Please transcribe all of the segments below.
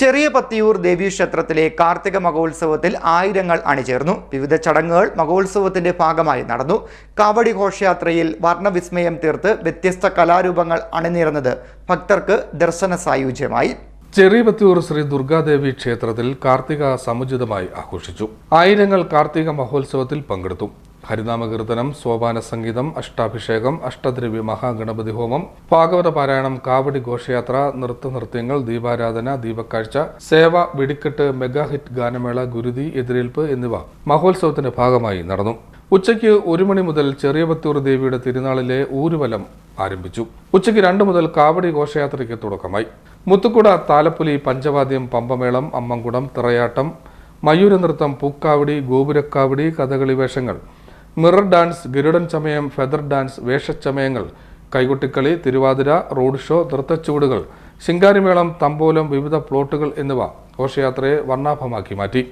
ചെറിയ പത്തിയൂർ ദേവീക്ഷേത്രത്തിലെ കാർത്തിക മഹോത്സവത്തിൽ ആയിരങ്ങൾ അണിചേർന്നു. വിവിധ ചടങ്ങുകൾ മഹോത്സവത്തിന്റെ ഭാഗമായി നടന്നു. കാവടി ഘോഷയാത്രയിൽ വർണ്ണവിസ്മയം തീർത്ത് വ്യത്യസ്ത കലാരൂപങ്ങൾ അണിനിരന്നത് ഭക്തർക്ക് ദർശന സായുജ്യമായി. ചെറിയ പത്തിയൂർ ശ്രീ ദുർഗാദേവി ക്ഷേത്രത്തിൽ കാർത്തിക സമുചിതമായി ആഘോഷിച്ചു. ആയിരങ്ങൾ കാർത്തിക മഹോത്സവത്തിൽ പങ്കെടുത്തു. ഹരിനാമകീർത്തനം, സോപാന സംഗീതം, അഷ്ടാഭിഷേകം, അഷ്ടദ്രവ്യ മഹാഗണപതി ഹോമം, ഭാഗവത പാരായണം, കാവടി ഘോഷയാത്ര, നൃത്തനൃത്യങ്ങൾ, ദീപാരാധന, ദീപക്കാഴ്ച, സേവ, വെടിക്കെട്ട്, മെഗാ ഹിറ്റ് ഗാനമേള, ഗുരുതി, എതിരേൽപ്പ് എന്നിവ മഹോത്സവത്തിന്റെ ഭാഗമായി നടന്നു. ഉച്ചയ്ക്ക് 1 മണി മുതൽ ചെറിയ പത്തിയൂർ ദേവിയുടെ തിരുനാളിലെ ഊരുവലം ആരംഭിച്ചു. ഉച്ചയ്ക്ക് 2 മുതൽ കാവടി ഘോഷയാത്രയ്ക്ക് തുടക്കമായി. മുത്തുക്കുട, താലപ്പൊലി, പഞ്ചവാദ്യം, പമ്പമേളം, അമ്മംകുടം, തിറയാട്ടം, മയൂരനൃത്തം, പൂക്കാവടി, ഗോപുരക്കാവടി, കഥകളി വേഷങ്ങൾ, മിറർ ഡാൻസ്, ഗരുഡൻ ചമയം, ഫെദർ ഡാൻസ്, വേഷച്ചമയങ്ങൾ, കൈകൊട്ടിക്കളി, തിരുവാതിര, റോഡ് ഷോ, നൃത്തച്ചുവടുകൾ, ശിങ്കാരിമേളം, തമ്പോലം, വിവിധ പ്ലോട്ടുകൾ എന്നിവ ഘോഷയാത്രയെ വർണ്ണാഭമാക്കി മാറ്റി.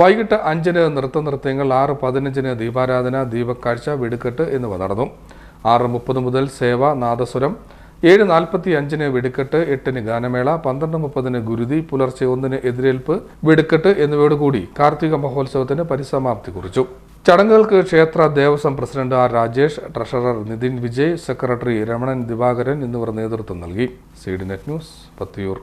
വൈകിട്ട് 5-ന് നൃത്തനൃത്യങ്ങൾ, 6:15-ന് ദീപാരാധന, ദീപക്കാഴ്ച, വെടിക്കെട്ട് എന്നിവ നടന്നു. 6:30 മുതൽ സേവ, നാദസ്വരം, 7:45-ന് വെടിക്കെട്ട്, 8-ന് ഗാനമേള, 12:30-ന് ഗുരുതി, പുലർച്ചെ 1-ന് എതിരേൽപ്പ്, വെടിക്കെട്ട് എന്നിവയോടുകൂടി കാർത്തിക മഹോത്സവത്തിന് പരിസമാപ്തി കുറിച്ചു. ചടങ്ങുകൾക്ക് ക്ഷേത്ര ദേവസ്വം president R Rajesh, treasurer Nithin Vijay, secretary Ramanan Divakaran എന്നിവർ നേതൃത്വം നൽകി. CDNet news, Pathiyoor.